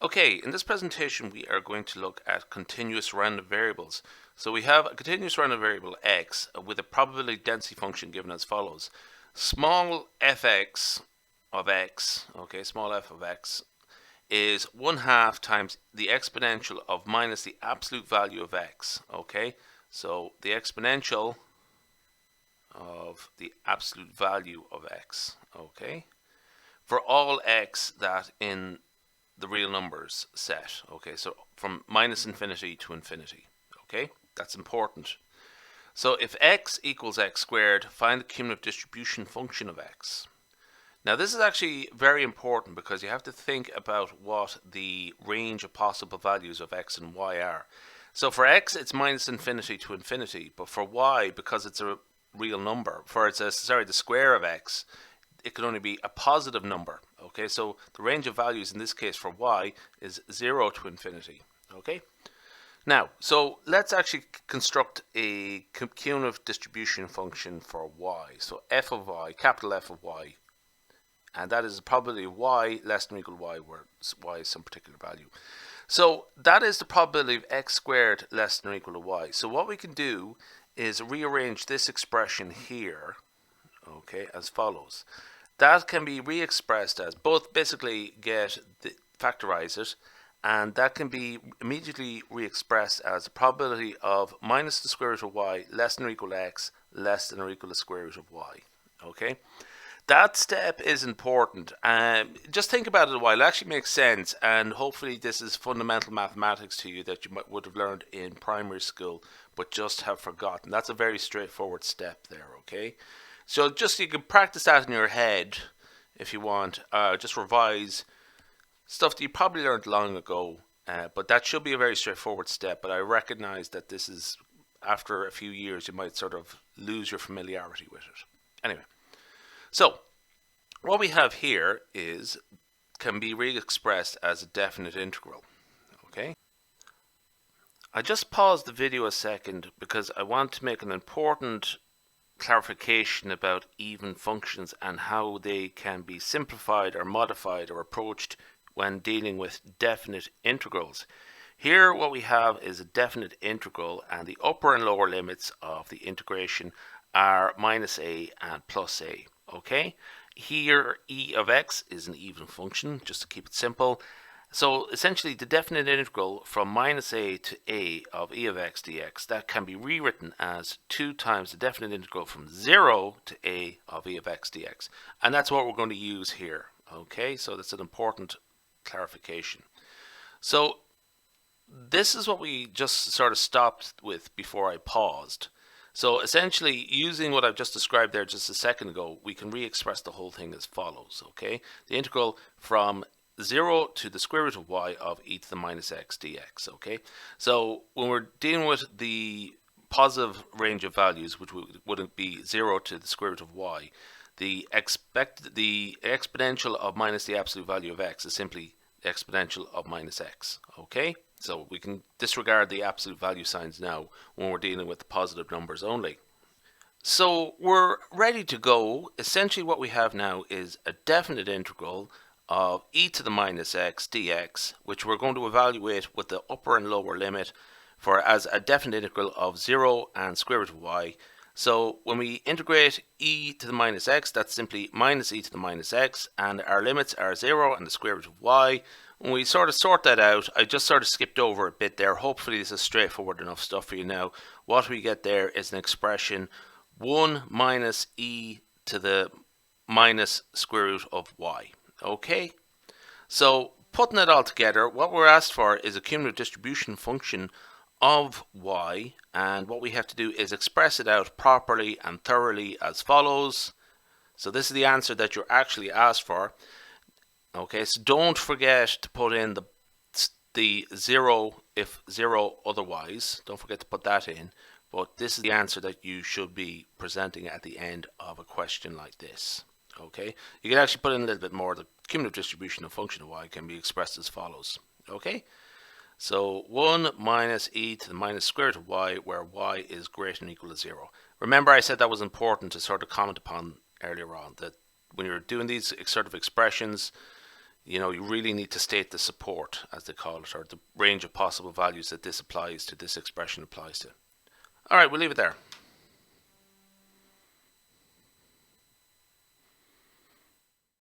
Okay, in this presentation we are going to look at continuous random variables. So we have a continuous random variable x with a probability density function given as follows. Small fx of x, okay, small f of x, is 1/2 times the exponential of minus the absolute value of x, okay? So the exponential of the absolute value of x, okay? For all x that in the real numbers set, okay, so from minus infinity to infinity, okay, that's important. So if x equals x squared, find the cumulative distribution function of x. Now this is actually very important because you have to think about what the range of possible values of x and y are. So for x it's minus infinity to infinity, but for y, because it's a real number, the square of x, it can only be a positive number. Okay, so the range of values in this case for y is 0 to infinity. Okay, now so let's actually construct a cumulative distribution function for y. So f of y, capital F of y, and that is the probability of y less than or equal to y, where y is some particular value. So that is the probability of x squared less than or equal to y. So what we can do is rearrange this expression here, okay, as follows. That can be re-expressed as both, basically factorize it, and that can be immediately re-expressed as the probability of minus the square root of y less than or equal to x less than or equal to the square root of y. Okay, that step is important. Just think about it a while. It actually makes sense, and hopefully this is fundamental mathematics to you that you would have learned in primary school but just have forgotten. That's a very straightforward step there. Okay, so just you can practice that in your head if you want. Just revise stuff that you probably learned long ago, but that should be a very straightforward step. But I recognize that this is, after a few years, you might sort of lose your familiarity with it. Anyway, so what we have here can be re-expressed as a definite integral. Okay, I just paused the video a second because I want to make an important clarification about even functions and how they can be simplified or modified or approached when dealing with definite integrals. Here what we have is a definite integral, and the upper and lower limits of the integration are minus a and plus a. Okay, here e of x is an even function, just to keep it simple. So essentially the definite integral from minus a to a of e of x dx, that can be rewritten as 2 times the definite integral from 0 to a of e of x dx. And that's what we're going to use here. Okay, so that's an important clarification. So this is what we just sort of stopped with before I paused. So essentially, using what I've just described there just a second ago, we can re-express the whole thing as follows. Okay, the integral from 0 to the square root of y of e to the minus x dx. Okay, so when we're dealing with the positive range of values, which wouldn't be 0 to the square root of y, the exponential of minus the absolute value of x is simply the exponential of minus x. Okay, so we can disregard the absolute value signs now when we're dealing with the positive numbers only. So we're ready to go. Essentially what we have now is a definite integral of e to the minus x dx, which we're going to evaluate with the upper and lower limit for as a definite integral of 0 and square root of y. So when we integrate e to the minus x, that's simply minus e to the minus x, and our limits are 0 and the square root of y. When we sort of sort that out, I just sort of skipped over a bit there. Hopefully this is straightforward enough stuff for you now. What we get there is an expression 1 minus e to the minus square root of y. Okay, so putting it all together, what we're asked for is a cumulative distribution function of y, and what we have to do is express it out properly and thoroughly as follows. So this is the answer that you're actually asked for. Okay, so don't forget to put in the 0 if 0 otherwise. Don't forget to put that in. But this is the answer that you should be presenting at the end of a question like this. Okay, you can actually put in a little bit more. The cumulative distribution of function of y can be expressed as follows. Okay, so 1 minus e to the minus square root of y, where y is greater than or equal to 0. Remember, I said that was important to sort of comment upon earlier on, that when you're doing these sort of expressions, you really need to state the support, as they call it, or the range of possible values that this applies to, this expression applies to. All right, we'll leave it there.